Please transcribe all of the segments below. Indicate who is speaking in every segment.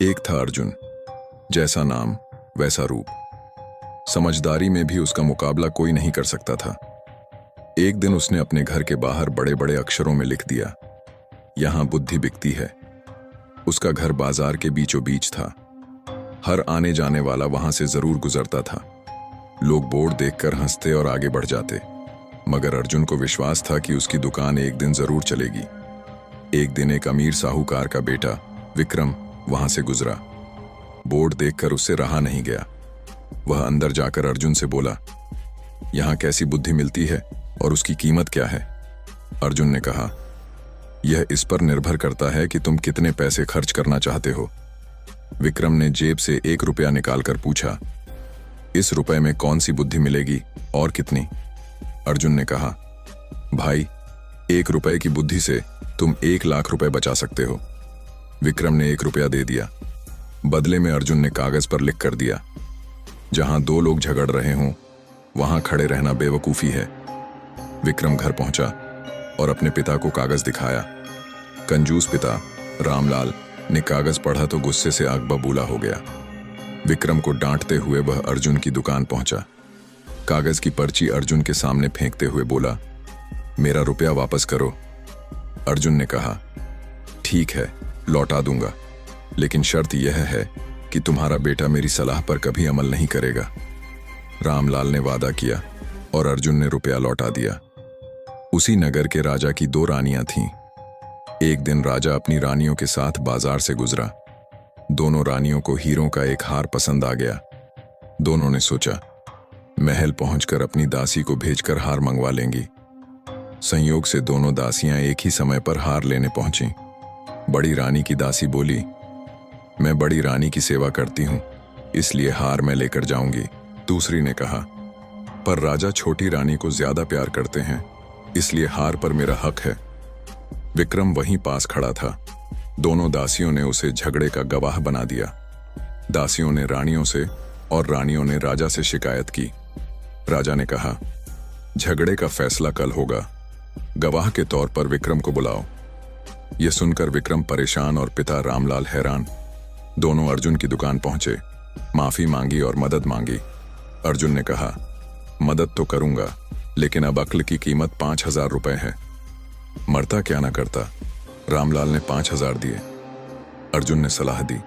Speaker 1: एक था अर्जुन, जैसा नाम वैसा रूप। समझदारी में भी उसका मुकाबला कोई नहीं कर सकता था। एक दिन उसने अपने घर के बाहर बड़े बड़े अक्षरों में लिख दिया, यहां बुद्धि बिकती है। उसका घर बाजार के बीचों बीच था। हर आने जाने वाला वहां से जरूर गुजरता था। लोग बोर्ड देखकर हंसते और आगे बढ़ जाते, मगर अर्जुन को विश्वास था कि उसकी दुकान एक दिन जरूर चलेगी। एक दिन एक अमीर साहूकार का बेटा विक्रम वहां से गुजरा। बोर्ड देखकर उससे रहा नहीं गया। वह अंदर जाकर अर्जुन से बोला, यहां कैसी बुद्धि मिलती है और उसकी कीमत क्या है? अर्जुन ने कहा, यह इस पर निर्भर करता है कि तुम कितने पैसे खर्च करना चाहते हो। विक्रम ने जेब से 1 रुपया निकालकर पूछा, इस रुपए में कौन सी बुद्धि मिलेगी और कितनी? अर्जुन ने कहा, भाई, 1 रुपए की बुद्धि से तुम 1 लाख रुपए बचा सकते हो। विक्रम ने 1 रुपया दे दिया। बदले में अर्जुन ने कागज पर लिख कर दिया, जहां 2 लोग झगड़ रहे हों वहां खड़े रहना बेवकूफी है। विक्रम घर पहुंचा और अपने पिता को कागज दिखाया। कंजूस पिता रामलाल ने कागज पढ़ा तो गुस्से से आग बबूला हो गया। विक्रम को डांटते हुए वह अर्जुन की दुकान पहुंचा। कागज की पर्ची अर्जुन के सामने फेंकते हुए बोला, मेरा रुपया वापस करो। अर्जुन ने कहा, ठीक है, लौटा दूंगा, लेकिन शर्त यह है कि तुम्हारा बेटा मेरी सलाह पर कभी अमल नहीं करेगा। रामलाल ने वादा किया और अर्जुन ने रुपया लौटा दिया। उसी नगर के राजा की 2 रानियां थीं। एक दिन राजा अपनी रानियों के साथ बाजार से गुजरा। दोनों रानियों को हीरों का एक हार पसंद आ गया। दोनों ने सोचा, महल पहुंचकर अपनी दासी को भेजकर हार मंगवा लेंगी। संयोग से दोनों दासियां एक ही समय पर हार लेने पहुंची। बड़ी रानी की दासी बोली, मैं बड़ी रानी की सेवा करती हूं, इसलिए हार मैं लेकर जाऊंगी। दूसरी ने कहा, पर राजा छोटी रानी को ज्यादा प्यार करते हैं, इसलिए हार पर मेरा हक है। विक्रम वहीं पास खड़ा था। दोनों दासियों ने उसे झगड़े का गवाह बना दिया। दासियों ने रानियों से और रानियों ने राजा से शिकायत की। राजा ने कहा, झगड़े का फैसला कल होगा, गवाह के तौर पर विक्रम को बुलाओ। यह सुनकर विक्रम परेशान और पिता रामलाल हैरान। दोनों अर्जुन की दुकान पहुंचे, माफी मांगी और मदद मांगी। अर्जुन ने कहा, मदद तो करूंगा, लेकिन अब अक्ल की कीमत 5000 रुपए है। मरता क्या ना करता। रामलाल ने 5000 दिए। अर्जुन ने सलाह दी,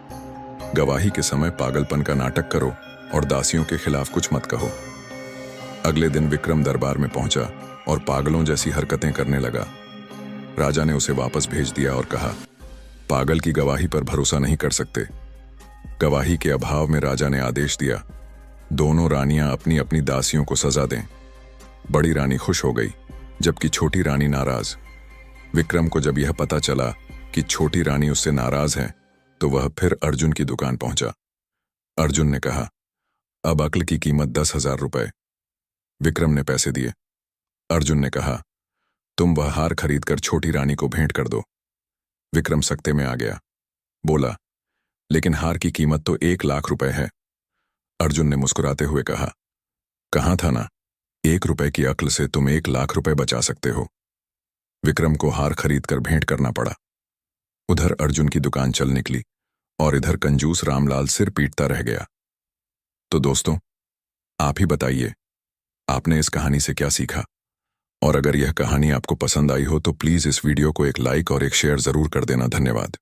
Speaker 1: गवाही के समय पागलपन का नाटक करो और दासियों के खिलाफ कुछ मत कहो। अगले दिन विक्रम दरबार में पहुंचा और पागलों जैसी हरकतें करने लगा। राजा ने उसे वापस भेज दिया और कहा, पागल की गवाही पर भरोसा नहीं कर सकते। गवाही के अभाव में राजा ने आदेश दिया, दोनों रानियां अपनी अपनी दासियों को सजा दें। बड़ी रानी खुश हो गई, जबकि छोटी रानी नाराज। विक्रम को जब यह पता चला कि छोटी रानी उससे नाराज है, तो वह फिर अर्जुन की दुकान पहुंचा। अर्जुन ने कहा, अब अक्ल की कीमत 10,000 रुपए। विक्रम ने पैसे दिए। अर्जुन ने कहा, तुम वह हार खरीदकर छोटी रानी को भेंट कर दो। विक्रम सख्ते में आ गया। बोला, लेकिन हार की कीमत तो 1 लाख रुपए है। अर्जुन ने मुस्कुराते हुए कहा, कहा था ना, 1 रुपए की अक्ल से तुम 1 लाख रुपए बचा सकते हो। विक्रम को हार खरीदकर भेंट करना पड़ा। उधर अर्जुन की दुकान चल निकली और इधर कंजूस रामलाल सिर पीटता रह गया। तो दोस्तों, आप ही बताइए, आपने इस कहानी से क्या सीखा? और अगर यह कहानी आपको पसंद आई हो तो प्लीज इस वीडियो को एक लाइक और एक शेयर जरूर कर देना। धन्यवाद।